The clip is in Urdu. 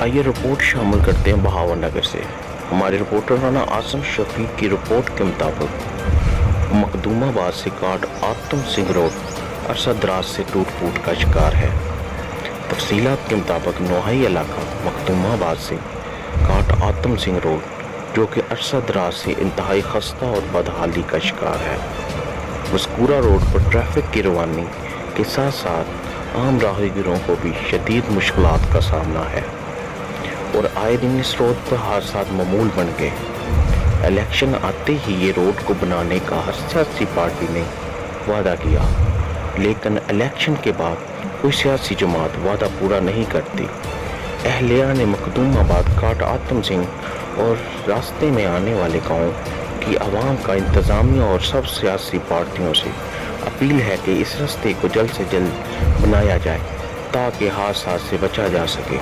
آئیے رپورٹ شامل کرتے ہیں بہاول نگر سے۔ ہمارے رپورٹر رانا آسم شفیق کی رپورٹ کے مطابق مخدوم آباد سے کاٹ آتم سنگھ روڈ عرصہ دراز سے ٹوٹ پھوٹ کا شکار ہے۔ تفصیلات کے مطابق نوحائی علاقہ مخدوم آباد سے کاٹ آتم سنگھ روڈ جو کہ عرصہ دراز سے انتہائی خستہ اور بدحالی کا شکار ہے۔ مذکورہ روڈ پر ٹریفک کی روانی کے ساتھ ساتھ عام راہگیروں کو بھی شدید مشکلات کا سامنا ہے اور آئے دن اس روڈ پر حادثات معمول بن گئے۔ الیکشن آتے ہی یہ روڈ کو بنانے کا ہر سیاسی پارٹی نے وعدہ کیا، لیکن الیکشن کے بعد کوئی سیاسی جماعت وعدہ پورا نہیں کرتی۔ اہلیہ نے مخدوم آباد کاٹ آتم سنگھ اور راستے میں آنے والے گاؤں کی عوام کا انتظامیہ اور سب سیاسی پارٹیوں سے اپیل ہے کہ اس راستے کو جلد سے جلد بنایا جائے تاکہ حادثات سے بچا جا سکے۔